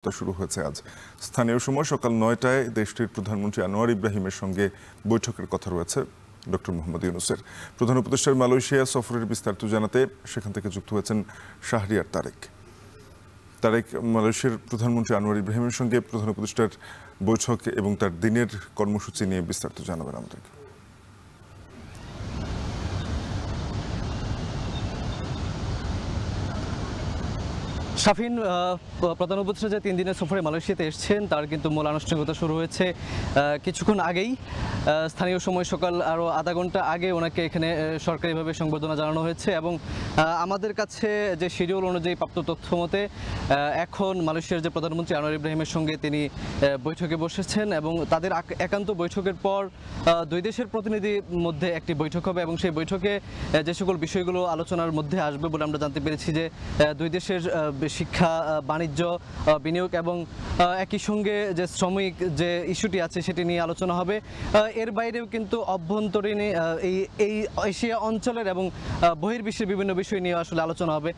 শুরু হয়েছে আজ। স্থানীয় সময় সকাল ৯টায় দেশটির প্রধানমন্ত্রী আনোয়ার ইব্রাহিমের সঙ্গে বৈঠকের কথা রয়েছে ডক্টর মোহাম্মদ ইউনূসের। প্রধান উপদেষ্টার মালয়েশিয়া সফরের বিস্তারিত জানাতে সেখান থেকে যুক্ত হয়েছেন শাহরিয়ার তারেক। মালয়েশিয়ার প্রধানমন্ত্রী আনোয়ার ইব্রাহিমের সঙ্গে প্রধান উপদেষ্টার বৈঠক এবং তার দিনের কর্মসূচি নিয়ে বিস্তারিত জানাবেন আমাদেরকে। শাফিন, প্রধান উপদেষ্টা যে 3 দিনের সফরে মালয়েশিয়াতে এসেছেন তার কিন্তু মূল আনুষ্ঠানিকতা শুরু হয়েছে কিছুক্ষণ আগেই। স্থানীয় সময় সকাল আরও আধা ঘন্টা আগে ওনাকে এখানে সরকারিভাবে সংবর্ধনা জানানো হয়েছে এবং আমাদের কাছে যে শিডিউল অনুযায়ী প্রাপ্ত তথ্য মতে এখন মালয়েশিয়ার যে প্রধানমন্ত্রী আনোয়ার ইব্রাহিমের সঙ্গে তিনি বৈঠকে বসেছেন এবং তাদের একান্ত বৈঠকের পর দুই দেশের প্রতিনিধির মধ্যে একটি বৈঠক হবে এবং সেই বৈঠকে যে সকল বিষয়গুলো আলোচনার মধ্যে আসবে বলে আমরা জানতে পেরেছি যে দুই দেশের শিক্ষা, বাণিজ্য, বিনিয়োগ এবং একই সঙ্গে যে শ্রমিক যে ইস্যুটি আছে সেটি নিয়ে আলোচনা হবে। এর বাইরেও কিন্তু অভ্যন্তরীণ এই এশিয়া অঞ্চলের এবং বহির্বিশ্বের বিভিন্ন বিষয় নিয়ে আসলে আলোচনা হবে।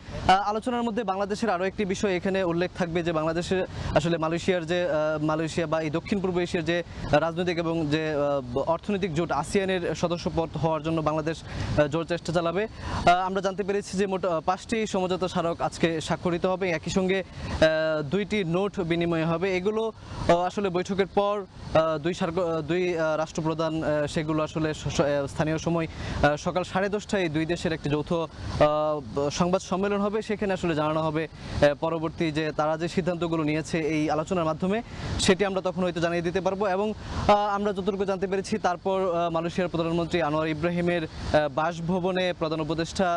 আলোচনার মধ্যে বাংলাদেশের আরও একটি বিষয় এখানে উল্লেখ থাকবে যে বাংলাদেশের আসলে মালয়েশিয়া বা এই দক্ষিণ পূর্ব এশিয়ার যে রাজনৈতিক এবং যে অর্থনৈতিক জোট আসিয়ানের সদস্যপদ হওয়ার জন্য বাংলাদেশ জোর চেষ্টা চালাবে। আমরা জানতে পেরেছি যে মোট 5টি সমঝোতা স্মারক আজকে স্বাক্ষরিত হবে, একই সঙ্গে 2টি নোট বিনিময় হবে। এগুলো আসলে বৈঠকের পর দুই রাষ্ট্রপ্রধান সেগুলো আসলে স্থানীয় সময় সকাল 10:30টায় দুই দেশের একটি যৌথ সংবাদ সম্মেলন হবে। সেখানে আসলে জানানো হবে পরবর্তী যে তারা যে সিদ্ধান্তগুলো নিয়েছে এই আলোচনার মাধ্যমে, সেটি আমরা তখন হয়তো জানিয়ে দিতে পারবো। এবং আমরা যতটুকু জানতে পেরেছি তারপর মালয়েশিয়ার প্রধানমন্ত্রী আনোয়ার ইব্রাহিমের বাসভবনে প্রধান উপদেষ্টা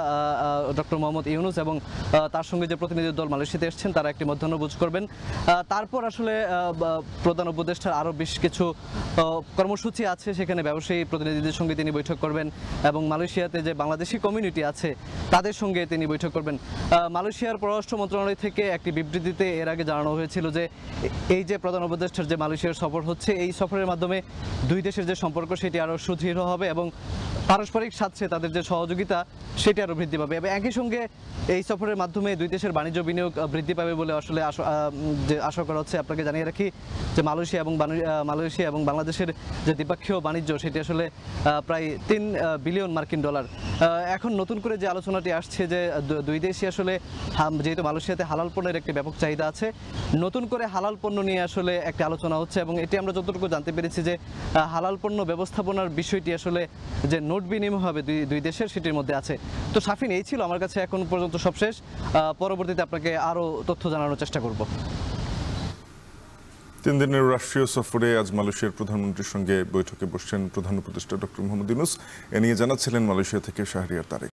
ডক্টর মোহাম্মদ ইউনূস এবং তার সঙ্গে যে প্রতিনিধি দল মালয়েশিয়াতে এসেছেন তারা একটি মধ্যাহ্নভোজ করবেন। তারপর আসলে প্রধান উপদেষ্টার আরও বেশ কিছু কর্মসূচি আছে, সেখানে ব্যবসায়ী প্রতিনিধিদের সঙ্গে তিনি বৈঠক করবেন এবং মালয়েশিয়াতে যে বাংলাদেশি কমিউনিটি আছে তাদের সঙ্গে তিনি বৈঠক করবেন। মালয়েশিয়ার পররাষ্ট্র মন্ত্রণালয় থেকে একটি বিবৃতিতে এর আগে জানানো হয়েছিল যে এই যে প্রধান উপদেষ্টার যে মালয়েশিয়ার সফর হচ্ছে, এই সফরের মাধ্যমে দুই দেশের যে সম্পর্ক সেটি আরও সুদৃঢ় হবে এবং পারস্পরিক স্বার্থে তাদের যে সহযোগিতা সেটি আরও বৃদ্ধি পাবে। এবং একই সঙ্গে এই সফরের মাধ্যমে দুই দেশের বাণিজ্য বিনিয়োগ বৃদ্ধি পাবে বলে আসলে যে আশা করা হচ্ছে। আপনাকে জানিয়ে রাখি যে মালয়েশিয়া এবং বাংলাদেশের যে দ্বিপক্ষীয় বাণিজ্য সেটি আসলে প্রায় $3 বিলিয়ন মার্কিন। এখন নতুন করে যে আলোচনাটি আসছে যে দুই দেশই আসলে যেহেতু মালয়েশিয়াতে হালাল পণ্যের একটি ব্যাপক চাহিদা আছে, নতুন করে হালাল পণ্য নিয়ে আসলে একটি আলোচনা হচ্ছে এবং এটি আমরা যতটুকু জানতে পেরেছি যে হালাল পণ্য ব্যবস্থাপনার বিষয়টি আসলে যে নোট বিনিময় হবে দুই দেশের সেটির মধ্যে আছে। তো শাফিন, এই ছিল আমার কাছে এখন পর্যন্ত সবশেষ। পরবর্তীতে আপনাকে আরও তথ্য জানানোর চেষ্টা করব। 3 দিনের রাষ্ট্রীয় সফরে আজ মালয়েশিয়ার প্রধানমন্ত্রীর সঙ্গে বৈঠকে বসছেন প্রধান উপদেষ্টা ডক্টর মোহাম্মদ ইউনূস। এ নিয়ে জানাচ্ছিলেন মালয়েশিয়া থেকে শাহরিয়ার তারেক।